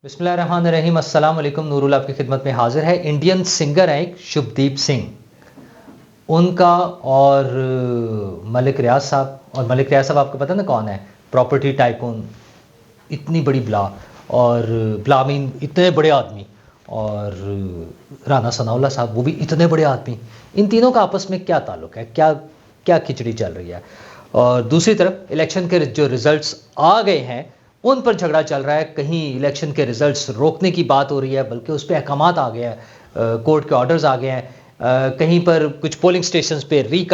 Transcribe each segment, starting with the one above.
بسم اللہ الرحمن الرحیم. السلام علیکم. نور اللہ آپ کی خدمت میں حاضر ہے. انڈین سنگر ہیں ایک شبھدیپ سنگھ, ان کا اور ملک ریاض صاحب. اور ملک ریاض صاحب آپ کو پتہ نا کون ہے؟ پراپرٹی ٹائکون, اتنی بڑی بلا, اور بلا مین اتنے بڑے آدمی, اور رانا ثناء اللہ صاحب وہ بھی اتنے بڑے آدمی. ان تینوں کا آپس میں کیا تعلق ہے؟ کیا کھچڑی چل رہی ہے؟ اور دوسری طرف الیکشن کے جو ریزلٹس آ گئے ہیں ان پر جھگڑا چل رہا ہے. کہیں الیکشن کے ریزلٹس روکنے کی بات ہو رہی ہے, بلکہ اس پہ احکامات آ گئے ہیں, کورٹ کے آرڈرز آ گئے ہیں. کہیں پر کچھ پولنگ سٹیشنز پہ ری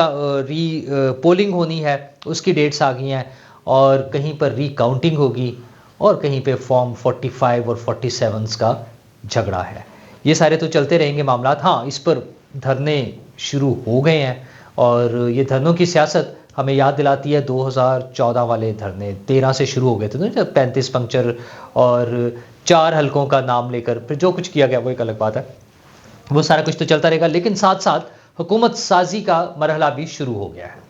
پولنگ ہونی ہے, اس کی ڈیٹس آ گئی ہیں, اور کہیں پر ری کاؤنٹنگ ہوگی, اور کہیں پہ فارم 45 اور 47 کا جھگڑا ہے. یہ سارے تو چلتے رہیں گے معاملات. ہاں, اس پر دھرنے شروع ہو گئے ہیں, اور یہ دھرنوں کی سیاست ہمیں یاد دلاتی ہے 2014 والے دھرنے. 13 سے شروع ہو گئے تھے نا, جب 35 پنکچر اور 4 حلقوں کا نام لے کر پھر جو کچھ کیا گیا وہ ایک الگ بات ہے. وہ سارا کچھ تو چلتا رہے گا, لیکن ساتھ ساتھ حکومت سازی کا مرحلہ بھی شروع ہو گیا ہے.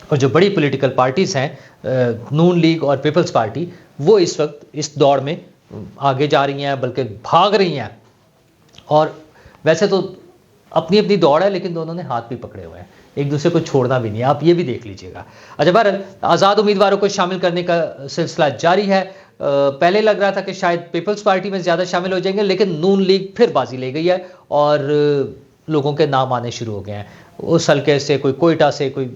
اور جو بڑی پولیٹیکل پارٹیز ہیں, نون لیگ اور پیپلز پارٹی, وہ اس وقت اس دوڑ میں آگے جا رہی ہیں, بلکہ بھاگ رہی ہیں. اور ویسے تو اپنی اپنی دوڑ ہے, لیکن دونوں نے ہاتھ بھی پکڑے ہوئے ہیں, ایک دوسرے کو چھوڑنا بھی نہیں ہے. آپ یہ بھی دیکھ لیجئے گا. اچھا, بہرحال آزاد امیدواروں کو شامل کرنے کا سلسلہ جاری ہے. پہلے لگ رہا تھا کہ شاید پیپلز پارٹی میں زیادہ شامل ہو جائیں گے, لیکن نون لیگ پھر بازی لے گئی ہے, اور لوگوں کے نام آنے شروع ہو گئے ہیں. اس حلقے سے, کوئی کوئٹہ سے, کوئی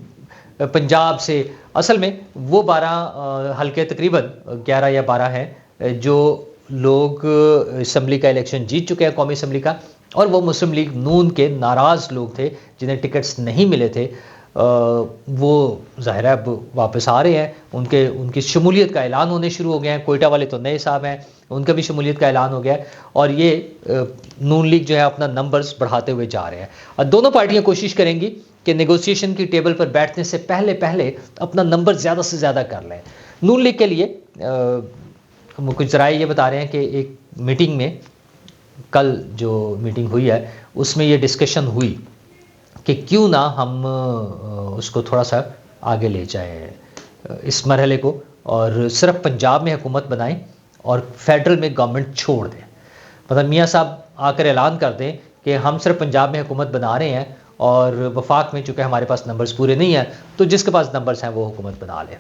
پنجاب سے. اصل میں وہ 12 حلقے تقریباً 11 یا 12 ہیں جو لوگ اسمبلی کا الیکشن جیت چکے ہیں, قومی اسمبلی کا, اور وہ مسلم لیگ نون کے ناراض لوگ تھے جنہیں ٹکٹس نہیں ملے تھے. وہ ظاہر ہے اب واپس آ رہے ہیں. ان کی شمولیت کا اعلان ہونے شروع ہو گئے ہیں. کوئٹہ والے تو نئے صاحب ہیں, ان کا بھی شمولیت کا اعلان ہو گیا ہے, اور یہ نون لیگ جو ہے اپنا نمبرز بڑھاتے ہوئے جا رہے ہیں. اور دونوں پارٹیاں کوشش کریں گی کہ نیگوسیشن کی ٹیبل پر بیٹھنے سے پہلے اپنا نمبر زیادہ سے زیادہ کر لیں. نون لیگ کے لیے کچھ ذرائع یہ بتا رہے ہیں کہ ایک میٹنگ میں, کل جو میٹنگ ہوئی ہے اس میں یہ ڈسکشن ہوئی کہ کیوں نہ ہم اس کو تھوڑا سا آگے لے جائیں اس مرحلے کو, اور صرف پنجاب میں حکومت بنائیں اور فیڈرل میں گورنمنٹ چھوڑ دیں. مطلب میاں صاحب آ کر اعلان کر دیں کہ ہم صرف پنجاب میں حکومت بنا رہے ہیں, اور وفاق میں چونکہ ہمارے پاس نمبرز پورے نہیں ہیں تو جس کے پاس نمبرز ہیں وہ حکومت بنا لے.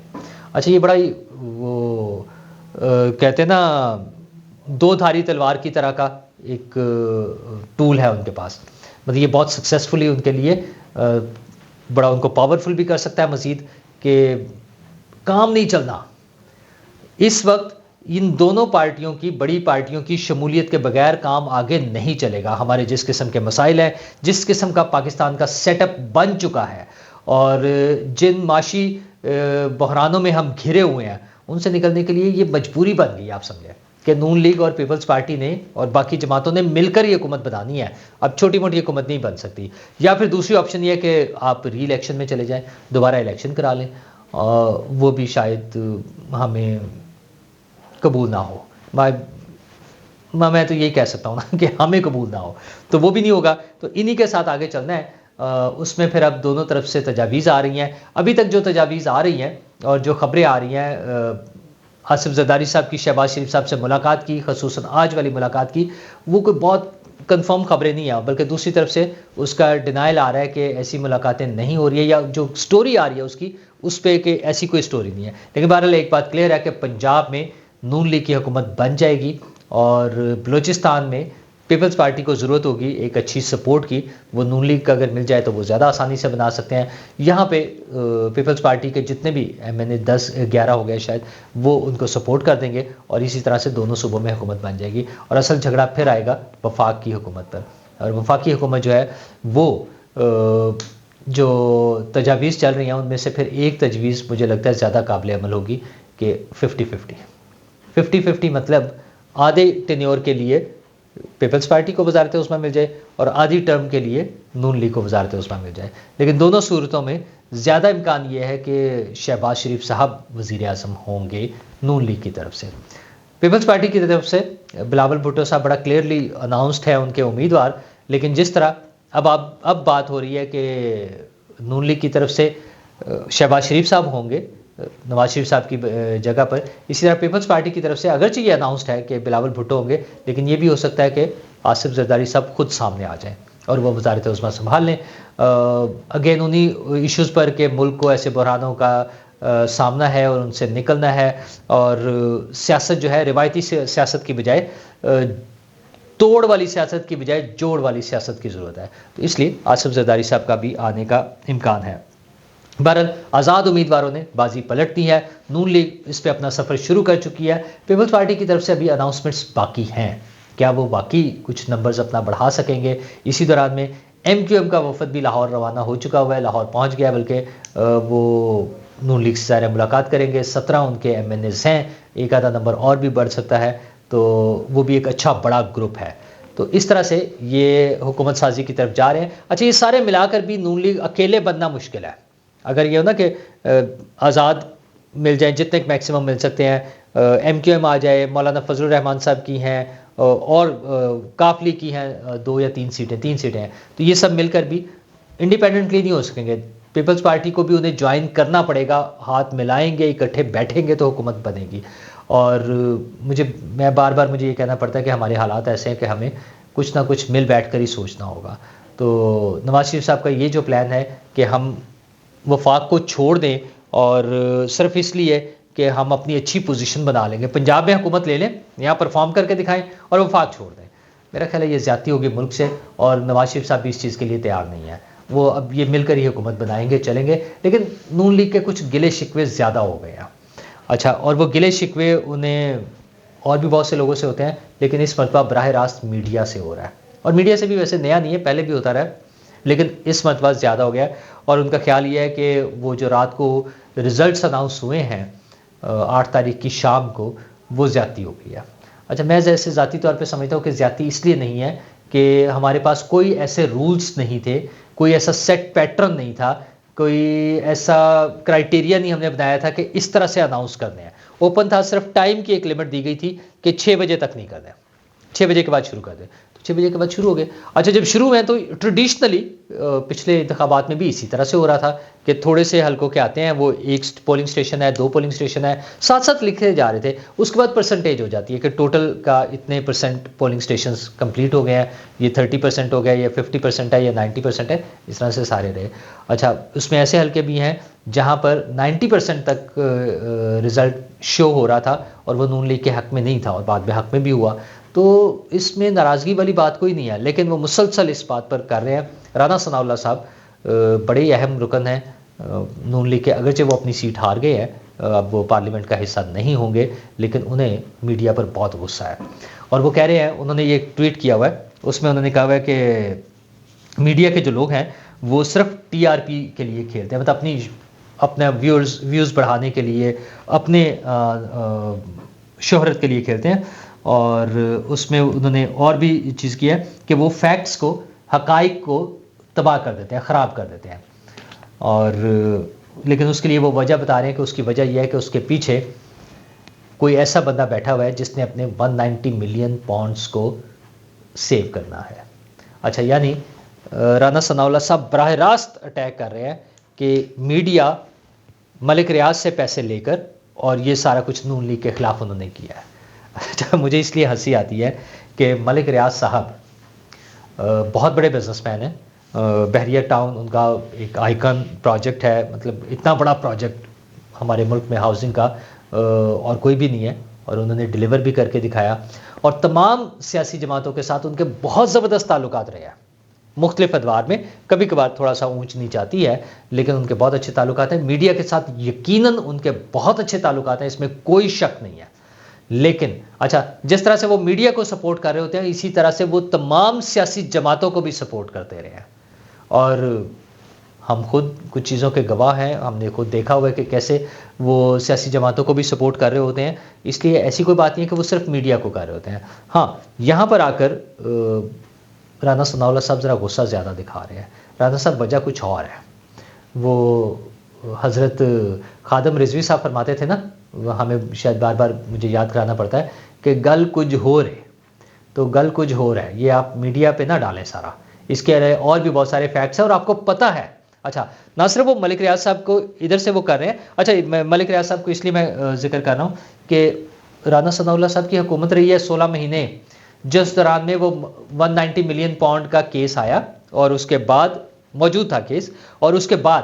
اچھا, یہ بڑا ہی وہ کہتے ہیں نا دو دھاری تلوار کی طرح کا ایک ٹول ہے ان کے پاس. مطلب یہ بہت سکسیسفلی ان کے لیے بڑا ان کو پاورفل بھی کر سکتا ہے مزید, کہ کام نہیں چلنا. اس وقت ان دونوں پارٹیوں کی, بڑی پارٹیوں کی شمولیت کے بغیر کام آگے نہیں چلے گا. ہمارے جس قسم کے مسائل ہیں, جس قسم کا پاکستان کا سیٹ اپ بن چکا ہے, اور جن معاشی بحرانوں میں ہم گھرے ہوئے ہیں, ان سے نکلنے کے لیے یہ مجبوری بن گئی. آپ سمجھیں کہ نون لیگ اور پیپلز پارٹی نے اور باقی جماعتوں نے مل کر یہ حکومت بنانی ہے. اب چھوٹی موٹی حکومت نہیں بن سکتی. یا پھر دوسری آپشن یہ ہے کہ آپ ری الیکشن میں چلے جائیں, دوبارہ الیکشن کرا لیں. وہ بھی شاید ہمیں قبول نہ ہو. میں تو یہی کہہ سکتا ہوں نا کہ ہمیں قبول نہ ہو, تو وہ بھی نہیں ہوگا. تو انہی کے ساتھ آگے چلنا ہے. اس میں پھر اب دونوں طرف سے تجاویز آ رہی ہیں. ابھی تک جو تجاویز آ رہی ہیں اور جو خبریں آ رہی ہیں, آصف زرداری صاحب کی شہباز شریف صاحب سے ملاقات کی, خصوصاً آج والی ملاقات کی, وہ کوئی بہت کنفرم خبریں نہیں ہیں, بلکہ دوسری طرف سے اس کا ڈینائل آ رہا ہے کہ ایسی ملاقاتیں نہیں ہو رہی ہیں, یا جو سٹوری آ رہی ہے اس کی, اس پہ کہ ایسی کوئی سٹوری نہیں ہے. لیکن بہرحال ایک بات کلیئر ہے کہ پنجاب میں نون لیگ کی حکومت بن جائے گی, اور بلوچستان میں پیپلز پارٹی کو ضرورت ہوگی ایک اچھی سپورٹ کی. وہ نون لیگ کا اگر مل جائے تو وہ زیادہ آسانی سے بنا سکتے ہیں. یہاں پہ پیپلز پارٹی کے جتنے بھی MNA 10-11 ہو گئے شاید, وہ ان کو سپورٹ کر دیں گے, اور اسی طرح سے دونوں صوبوں میں حکومت بن جائے گی. اور اصل جھگڑا پھر آئے گا وفاق کی حکومت پر. اور وفاقی حکومت جو ہے وہ جو تجاویز چل رہی ہیں ان میں سے پھر ایک تجویز مجھے لگتا ہے زیادہ قابل عمل ہوگی, کہ 50-50 مطلب آدھے ٹینیور کے لیے پیپلز پارٹی کو وزارت عظمیٰ مل جائے, اور آدھی ٹرم کے لیے نون لیگ کو وزارت عظمیٰ مل جائے. لیکن دونوں صورتوں میں زیادہ امکان یہ ہے کہ شہباز شریف صاحب وزیر اعظم ہوں گے نون لیگ کی طرف سے. پیپلز پارٹی کی طرف سے بلاول بھٹو صاحب بڑا کلیئرلی اناؤنسڈ ہے ان کے امیدوار. لیکن جس طرح اب بات ہو رہی ہے کہ نون لیگ کی طرف سے شہباز شریف صاحب ہوں گے نواز شریف صاحب کی جگہ پر. اسی طرح پیپلز پارٹی کی طرف سے اگرچہ یہ اناؤنسڈ ہے کہ بلاول بھٹو ہوں گے، لیکن یہ بھی ہو سکتا ہے کہ آصف زرداری صاحب خود سامنے آ جائیں اور وہ وزارت عظمیٰ سنبھال لیں. اگین انہی ایشوز پر کہ ملک کو ایسے بحرانوں کا سامنا ہے اور ان سے نکلنا ہے، اور سیاست جو ہے روایتی سیاست کی بجائے توڑ والی سیاست کی بجائے جوڑ والی سیاست کی ضرورت ہے. تو اس لیے آصف زرداری صاحب کا بھی آنے کا امکان ہے. بہرحال آزاد امیدواروں نے بازی پلٹ دی ہے. نون لیگ اس پہ اپنا سفر شروع کر چکی ہے. پیپلز پارٹی کی طرف سے ابھی اناؤنسمنٹس باقی ہیں. کیا وہ باقی کچھ نمبرز اپنا بڑھا سکیں گے؟ اسی دوران میں ایم کیو ایم کا وفد بھی لاہور روانہ ہو چکا ہوا ہے، لاہور پہنچ گیا، بلکہ وہ نون لیگ سے ظاہر ملاقات کریں گے. 17 ان کے ایم این ایز ہیں، ایک آدھا نمبر اور بھی بڑھ سکتا ہے، تو وہ بھی ایک اچھا بڑا گروپ ہے. تو اس طرح سے یہ حکومت سازی کی طرف جا رہے ہیں. اچھا، یہ سارے ملا کر بھی نون لیگ اکیلے بننا مشکل ہے. اگر یہ ہو نا کہ آزاد مل جائیں، جتنے میکسیمم مل سکتے ہیں، ایم کیو ایم آ جائے، مولانا فضل الرحمان صاحب کی ہیں، اور کافلی کی ہیں 2 یا 3 سیٹیں ہیں، تو یہ سب مل کر بھی انڈیپینڈنٹلی نہیں ہو سکیں گے. پیپلز پارٹی کو بھی انہیں جوائن کرنا پڑے گا، ہاتھ ملائیں گے، اکٹھے بیٹھیں گے تو حکومت بنے گی. اور میں بار بار مجھے یہ کہنا پڑتا ہے کہ ہمارے حالات ایسے ہیں کہ ہمیں کچھ نہ کچھ مل بیٹھ کر ہی سوچنا ہوگا. تو نواز شریف صاحب کا یہ جو پلان ہے کہ ہم وفاق کو چھوڑ دیں، اور صرف اس لیے کہ ہم اپنی اچھی پوزیشن بنا لیں گے، پنجاب میں حکومت لے لیں، یہاں پرفارم کر کے دکھائیں اور وفاق چھوڑ دیں، میرا خیال ہے یہ زیادتی ہوگی ملک سے. اور نواز شریف صاحب بھی اس چیز کے لیے تیار نہیں ہے. وہ اب یہ مل کر ہی حکومت بنائیں گے، چلیں گے. لیکن نون لیگ کے کچھ گلے شکوے زیادہ ہو گئے ہیں. اچھا، اور وہ گلے شکوے انہیں اور بھی بہت سے لوگوں سے ہوتے ہیں، لیکن اس مرتبہ براہ راست میڈیا سے ہو رہا ہے. اور میڈیا سے بھی ویسے نیا نہیں ہے، پہلے بھی ہوتا رہا ہے، لیکن اس مرتبہ زیادہ ہو گیا ہے. اور ان کا خیال یہ ہے کہ وہ جو رات کو رزلٹس اناؤنس ہوئے ہیں 8 تاریخ کی شام کو، وہ زیادتی ہو گئی ہے. اچھا، میں جیسے ذاتی طور پہ سمجھتا ہوں کہ زیادتی اس لیے نہیں ہے کہ ہمارے پاس کوئی ایسے رولز نہیں تھے، کوئی ایسا سیٹ پیٹرن نہیں تھا، کوئی ایسا کرائٹیریا نہیں ہم نے بنایا تھا کہ اس طرح سے اناؤنس کرنے ہیں. اوپن تھا، صرف ٹائم کی ایک لمٹ دی گئی تھی کہ 6 بجے تک نہیں کر دیں، 6 بجے کے بعد شروع کر دیں. تو 6 بجے کے بعد شروع ہو گئے. اچھا، جب شروع ہوئے تو ٹریڈیشنلی پچھلے انتخابات میں بھی اسی طرح سے ہو رہا تھا کہ تھوڑے سے حلقوں کے آتے ہیں، وہ 1 پولنگ اسٹیشن ہے، 2 پولنگ اسٹیشن ہے، ساتھ ساتھ لکھے جا رہے تھے. اس کے بعد پرسنٹیج ہو جاتی ہے کہ ٹوٹل کا اتنے % پولنگ اسٹیشنز کمپلیٹ ہو گئے ہیں، یہ 30% ہو گیا، یہ 50% ہے، یہ 90% ہے، اس طرح سے سارے رہے. اچھا، اس میں ایسے حلقے بھی ہیں جہاں پر 90% تک رزلٹ شو ہو رہا تھا اور وہ نون لیگ کے حق میں نہیں تھا، اور بعد میں حق میں بھی ہوا. تو اس میں ناراضگی والی بات کوئی نہیں ہے، لیکن وہ مسلسل اس بات پر کر رہے ہیں. رانا ثناء اللہ صاحب بڑے اہم رکن ہیں نون لیگ کے، اگرچہ وہ اپنی سیٹ ہار گئے ہیں، اب وہ پارلیمنٹ کا حصہ نہیں ہوں گے، لیکن انہیں میڈیا پر بہت غصہ ہے. اور وہ کہہ رہے ہیں، انہوں نے یہ ٹویٹ کیا ہوا ہے، اس میں انہوں نے کہا ہوا ہے کہ میڈیا کے جو لوگ ہیں وہ صرف ٹی آر پی کے لیے کھیلتے ہیں، مطلب اپنا ویوز بڑھانے کے لیے، اپنے شہرت کے لیے کھیلتے ہیں. اور اس میں انہوں نے اور بھی چیز کی ہے کہ وہ فیکٹس کو، حقائق کو تباہ کر دیتے ہیں، خراب کر دیتے ہیں. اور لیکن اس کے لیے وہ وجہ بتا رہے ہیں کہ اس کی وجہ یہ ہے کہ اس کے پیچھے کوئی ایسا بندہ بیٹھا ہوا ہے جس نے اپنے 190 ملین پاؤنڈز کو سیو کرنا ہے. اچھا، یعنی رانا ثناء اللہ صاحب براہ راست اٹیک کر رہے ہیں کہ میڈیا ملک ریاض سے پیسے لے کر، اور یہ سارا کچھ نون لیگ کے خلاف انہوں نے کیا ہے. اچھا، مجھے اس لیے ہنسی آتی ہے کہ ملک ریاض صاحب بہت بڑے بزنس مین ہیں. بحریہ ٹاؤن ان کا ایک آئیکن پروجیکٹ ہے، مطلب اتنا بڑا پروجیکٹ ہمارے ملک میں ہاؤسنگ کا اور کوئی بھی نہیں ہے، اور انہوں نے ڈیلیور بھی کر کے دکھایا. اور تمام سیاسی جماعتوں کے ساتھ ان کے بہت زبردست تعلقات رہے ہیں، مختلف ادوار میں، کبھی کبھار تھوڑا سا اونچ نیچ آتی ہے، لیکن ان کے بہت اچھے تعلقات ہیں. میڈیا کے ساتھ یقیناً ان کے بہت اچھے تعلقات ہیں، اس میں کوئی شک نہیں ہے. لیکن اچھا، جس طرح سے وہ میڈیا کو سپورٹ کر رہے ہوتے ہیں، اسی طرح سے وہ تمام سیاسی جماعتوں کو بھی سپورٹ کرتے رہے ہیں. اور ہم خود کچھ چیزوں کے گواہ ہیں، ہم نے خود دیکھا ہوا ہے کہ کیسے وہ سیاسی جماعتوں کو بھی سپورٹ کر رہے ہوتے ہیں. اس لیے ایسی کوئی بات نہیں ہے کہ وہ صرف میڈیا کو کر رہے ہوتے ہیں. ہاں، یہاں پر آ کر رانا ثناء اللہ صاحب ذرا غصہ زیادہ دکھا رہے ہیں. رانا صاحب وجہ کچھ اور ہے. وہ حضرت خادم رضوی صاحب فرماتے تھے نا، ہمیں شاید بار بار مجھے یاد کرانا پڑتا ہے کہ گل کچھ ہو رہے، تو گل کچھ ہو رہا ہے، یہ آپ میڈیا پہ نہ ڈالیں سارا. اس کے علاوہ اور بھی بہت سارے فیکٹس ہیں، اور آپ کو پتہ ہے اچھا، نہ صرف وہ ملک ریاض صاحب کو ادھر سے وہ کر رہے ہیں. اچھا، میں ملک ریاض صاحب کو اس لیے میں ذکر کر رہا ہوں کہ رانا ثناء اللہ صاحب کی حکومت رہی ہے 16 مہینے، جس دوران میں وہ 190 ملین پاؤنڈ کا کیس آیا، اور اس کے بعد موجود تھا کیس، اور اس کے بعد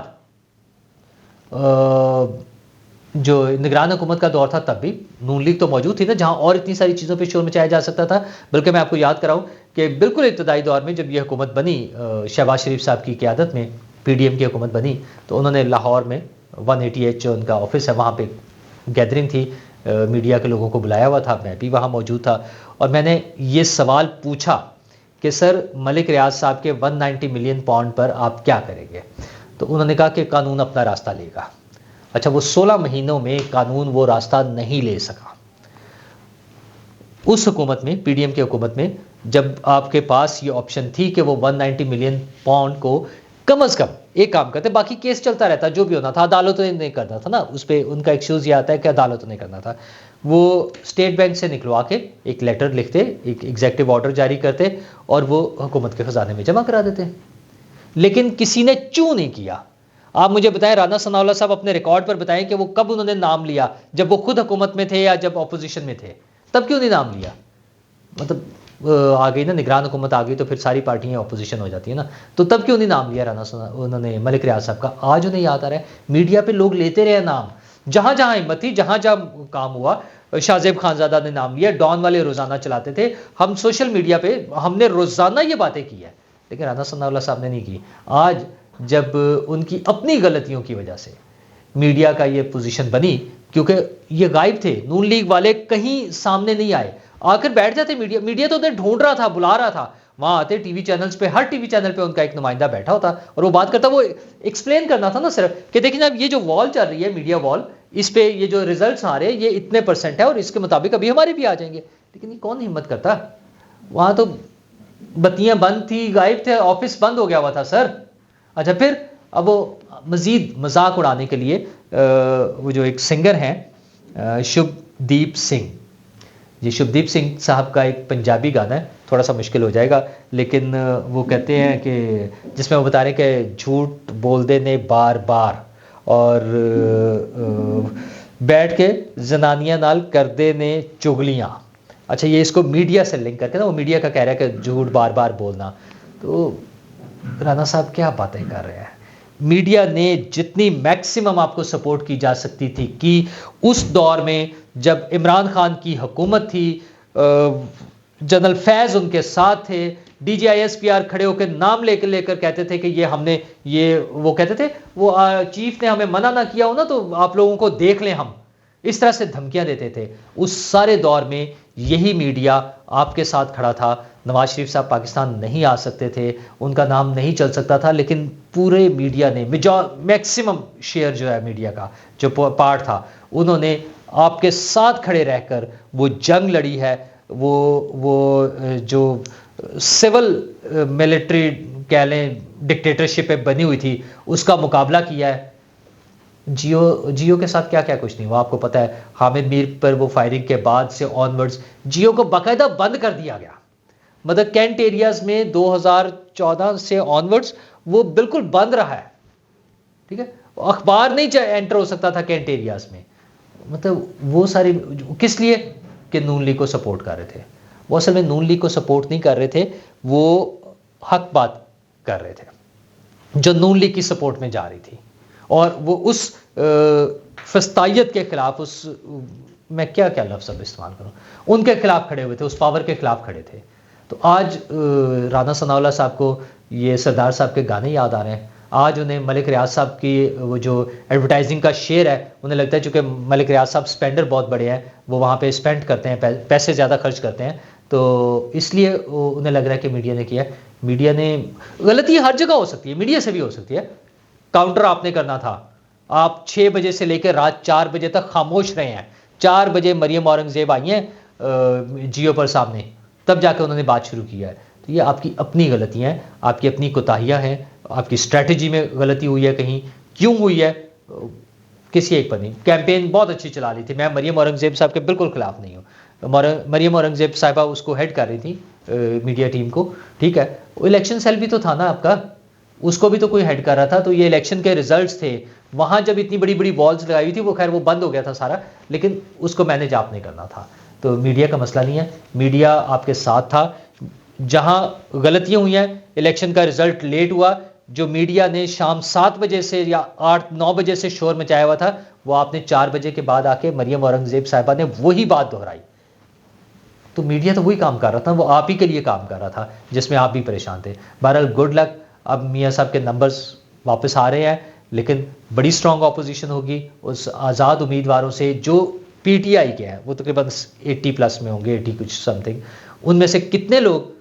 جو نگران حکومت کا دور تھا تب بھی نون لیگ تو موجود تھی نا، جہاں اور اتنی ساری چیزوں پہ شور مچایا جا سکتا تھا. بلکہ میں آپ کو یاد کراؤں کہ بالکل ابتدائی دور میں جب یہ حکومت بنی شہباز شریف صاحب کی قیادت میں، پی ڈی ایم کی حکومت بنی، تو انہوں نے لاہور میں 180H جو ان کا آفس ہے وہاں پہ گیدرنگ تھی، میڈیا کے لوگوں کو بلایا ہوا تھا، میں بھی وہاں موجود تھا، اور میں نے یہ سوال پوچھا کہ سر ملک ریاض صاحب کے 190 ملین پاؤنڈ پر آپ کیا کریں گے؟ تو انہوں نے کہا کہ قانون اپنا راستہ لے گا. اچھا، وہ 16 مہینوں میں قانون وہ راستہ نہیں لے سکا. اس حکومت میں، پی ڈی ایم کی حکومت میں، جب آپ کے پاس یہ آپشن تھی کہ وہ 190 ملین پاؤنڈ کو کم از کم ایک کام کرتے، باقی کیس چلتا رہتا جو بھی ہونا تھا، عدالتوں نے نہیں کرنا تھا نا، اس پہ ان کا ایکسکیوز یہ آتا ہے کہ عدالتوں نے کرنا تھا، وہ اسٹیٹ بینک سے نکلوا کے ایک لیٹر لکھتے، ایک ایگزیکٹو آرڈر جاری کرتے، اور وہ حکومت کے خزانے میں جمع کرا دیتے. لیکن کسی نے چوں نہیں کیا. آپ مجھے بتائیں، رانا ثناء اللہ صاحب اپنے ریکارڈ پر بتائیں کہ وہ کب انہوں نے نام لیا، جب وہ خود حکومت میں تھے یا جب اپوزیشن میں تھے؟ تب کیوں نہیں نام لیا؟ مطلب آ گئی نا نگران حکومت آ گئی تو پھر ساری پارٹیاں اپوزیشن ہو جاتی ہیں نا، تو تب کیوں نہیں نام لیا انہوں نے ملک ریاض صاحب کا؟ آج انہیں یاد آ رہا ہے. میڈیا پہ لوگ لیتے رہے نام، جہاں جہاں ہمت تھی، جہاں جہاں کام ہوا. شاہ زیب خانزادہ نے نام لیا، ڈان والے روزانہ چلاتے تھے، ہم سوشل میڈیا پہ ہم نے روزانہ یہ باتیں کی ہے، لیکن رانا ثناء اللہ صاحب نے نہیں کی. آج جب ان کی اپنی غلطیوں کی وجہ سے میڈیا کا یہ پوزیشن بنی، کیونکہ یہ غائب تھے، نون لیگ والے کہیں سامنے نہیں آئے، آ کر بیٹھ جاتے. میڈیا تو انہیں ڈھونڈ رہا تھا، بلا رہا تھا، وہاں آتے ٹی وی چینلز پہ، ہر ٹی وی چینل پہ ان کا ایک نمائندہ بیٹھا ہوتا اور وہ بات کرتا. وہ ایکسپلین کرنا تھا نا صرف کہ دیکھیں اب یہ جو وال چل رہی ہے، میڈیا وال، اس پہ یہ جو ریزلٹس آ رہے ہیں یہ اتنے % ہے اور اس کے مطابق ابھی ہمارے بھی آ جائیں گے. لیکن یہ کون ہمت کرتا؟ وہاں تو بتیاں بند تھی، غائب تھے، آفس بند ہو گیا ہوا تھا سر. اچھا، پھر اب وہ مزید مذاق اڑانے کے لیے وہ جو ایک سنگر ہیں شبھ دیپ سنگھ، یہ شبھ دیپ سنگھ صاحب کا ایک پنجابی گانا ہے، تھوڑا سا مشکل ہو جائے گا، لیکن وہ کہتے ہیں کہ جس میں وہ بتا رہے ہیں کہ جھوٹ بول دے نے بار بار، اور بیٹھ کے زنانیاں نال کر دے نے چگلیاں. اچھا، یہ اس کو میڈیا سے لنک کر کے نا، وہ میڈیا کا کہہ رہا ہے کہ جھوٹ بار بار بولنا. تو رانا صاحب کیا باتیں کر رہے ہیں؟ میڈیا نے جتنی میکسیمم آپ کو سپورٹ کی جا سکتی تھی کی اس دور میں، جب عمران خان کی حکومت تھی، جنرل فیض ان کے ساتھ تھے، D G I S P R کھڑے ہو کے نام لے کر کہتے تھے کہ یہ ہم نے وہ کہتے تھے وہ چیف نے ہمیں منع نہ کیا ہو نا تو آپ لوگوں کو دیکھ لیں ہم، اس طرح سے دھمکیاں دیتے تھے. اس سارے دور میں یہی میڈیا آپ کے ساتھ کھڑا تھا. نواز شریف صاحب پاکستان نہیں آ سکتے تھے، ان کا نام نہیں چل سکتا تھا، لیکن پورے میڈیا نے میکسیمم شیئر جو ہے میڈیا کا جو پارٹ تھا، انہوں نے آپ کے ساتھ کھڑے رہ کر وہ جنگ لڑی ہے. وہ جو سول ملٹری کہہ لیں ڈکٹیٹرشپ بنی ہوئی تھی، اس کا مقابلہ کیا ہے. جیو کے ساتھ کیا کچھ نہیں ہوا، آپ کو پتہ ہے. حامد میر پر وہ فائرنگ کے بعد سے آنورڈز جیو کو باقاعدہ بند کر دیا گیا. مطلب کینٹ ایریاز میں 2014 سے آنورڈز وہ بالکل بند رہا ہے، ٹھیک ہے. اخبار نہیں انٹر ہو سکتا تھا کینٹ ایریاز میں. مطلب وہ ساری کس لیے کہ نون لیگ کو سپورٹ کر رہے تھے. وہ اصل میں نون لیگ کو سپورٹ نہیں کر رہے تھے، وہ حق بات کر رہے تھے جو نون لیگ کی سپورٹ میں جا رہی تھی، اور وہ اس فسطائیت کے خلاف، اس میں کیا لفظ اب استعمال کروں، ان کے خلاف کھڑے ہوئے تھے، اس پاور کے خلاف کھڑے تھے. تو آج رانا ثناء اللہ صاحب کو یہ سردار صاحب کے گانے یاد آ رہے ہیں. آج انہیں ملک ریاض صاحب کی وہ جو ایڈورٹائزنگ کا شیئر ہے، انہیں لگتا ہے چونکہ ملک ریاض صاحب اسپینڈر بہت بڑے ہیں، وہ وہاں پہ اسپینڈ کرتے ہیں، پیسے زیادہ خرچ کرتے ہیں، تو اس لیے انہیں لگ رہا ہے کہ میڈیا نے کیا. میڈیا نے غلطی ہر جگہ ہو سکتی ہے، میڈیا سے بھی ہو سکتی ہے. کاؤنٹر آپ نے کرنا تھا. آپ 6 بجے سے لے کے رات 4 بجے تک خاموش رہے ہیں. 4 بجے مریم اورنگزیب آئی ہیں جیو پر سامنے، تب جا کے انہوں نے بات شروع کیا ہے. تو یہ آپ کی اپنی غلطیاں ہیں، آپ کی اپنی کوتاہیاں ہیں، آپ کی اسٹریٹجی میں غلطی ہوئی ہے، کہیں کیوں ہوئی ہے کسی ایک پر نہیں. کیمپین بہت اچھی چلا لی تھی، میں مریم اورنگزیب صاحب کے بالکل خلاف نہیں ہوں. مریم اورنگزیب صاحبہ اس کو ہیڈ کر رہی تھی میڈیا ٹیم کو، ٹھیک ہے. الیکشن سیل بھی تو تھا نا آپ کا، اس کو بھی تو کوئی ہیڈ کر رہا تھا. تو یہ الیکشن کے ریزلٹس تھے, وہاں جب اتنی بڑی بڑی بالز لگائی ہوئی تھی, وہ خیر وہ بند ہو گیا تھا سارا, لیکن اس کو مینیج آپ نے کرنا تھا. تو میڈیا کا مسئلہ نہیں ہے, میڈیا آپ کے ساتھ تھا. جہاں غلطیاں ہوئی ہیں, الیکشن کا رزلٹ لیٹ ہوا, جو میڈیا نے شام 7 بجے سے یا 8-9 بجے سے شور مچایا ہوا تھا, وہ آپ نے 4 بجے کے بعد آ کے مریم اورنگزیب صاحبہ نے وہی بات دہرائی. تو میڈیا تو وہی کام کر رہا تھا, وہ آپ ہی کے لیے کام کر رہا تھا جس میں آپ بھی پریشان تھے. بہرحال گڈ لک. اب میاں صاحب کے نمبرز واپس آ رہے ہیں, لیکن بڑی اسٹرانگ اپوزیشن ہوگی اس آزاد امیدواروں سے جو پی ٹی آئی کے ہیں. وہ تقریباً 80+ میں ہوں گے, 80 کچھ سم تھنگ. ان میں سے کتنے لوگ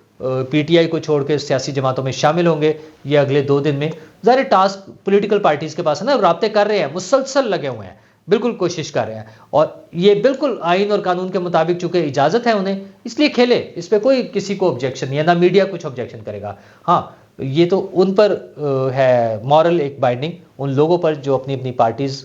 پی ٹی آئی کو چھوڑ کے سیاسی جماعتوں میں شامل ہوں گے یہ اگلے 2 دن میں. ظاہر ٹاسک پولیٹیکل پارٹیز کے پاس ہے نا, رابطے کر رہے ہیں, مسلسل لگے ہوئے ہیں, بالکل کوشش کر رہے ہیں, اور یہ بالکل آئین اور قانون کے مطابق چونکہ اجازت ہے انہیں, اس لیے کھیلے, اس پہ کوئی کسی کو آبجیکشن نہیں ہے, نہ میڈیا کچھ آبجیکشن کرے گا. ہاں یہ تو ان پر ہے مورل ایک بائنڈنگ, ان لوگوں پر جو اپنی اپنی پارٹیز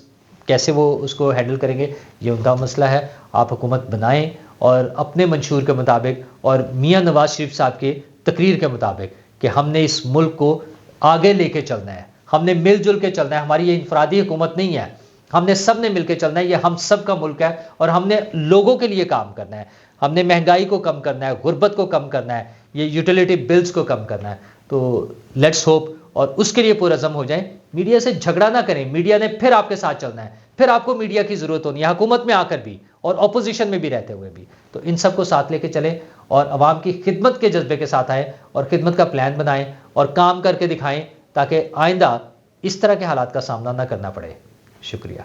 کیسے وہ اس کو ہینڈل کریں گے, یہ ان کا مسئلہ ہے. آپ حکومت بنائیں اور اپنے منشور کے مطابق اور میاں نواز شریف صاحب کے تقریر کے مطابق کہ ہم نے اس ملک کو آگے لے کے چلنا ہے, ہم نے مل جل کے چلنا ہے. ہماری یہ انفرادی حکومت نہیں ہے, ہم نے سب نے مل کے چلنا ہے, یہ ہم سب کا ملک ہے, اور ہم نے لوگوں کے لیے کام کرنا ہے. ہم نے مہنگائی کو کم کرنا ہے, غربت کو کم کرنا ہے, یہ یوٹیلیٹی بلز کو کم کرنا ہے. تو لیٹس ہوپ, اور اس کے لیے پرعزم ہو جائیں. میڈیا سے جھگڑا نہ کریں, میڈیا نے پھر آپ کے ساتھ چلنا ہے, پھر آپ کو میڈیا کی ضرورت ہونی ہے, حکومت میں آ کر بھی اور اپوزیشن میں بھی رہتے ہوئے بھی. تو ان سب کو ساتھ لے کے چلیں اور عوام کی خدمت کے جذبے کے ساتھ آئیں اور خدمت کا پلان بنائیں اور کام کر کے دکھائیں, تاکہ آئندہ اس طرح کے حالات کا سامنا نہ کرنا پڑے. شکریہ.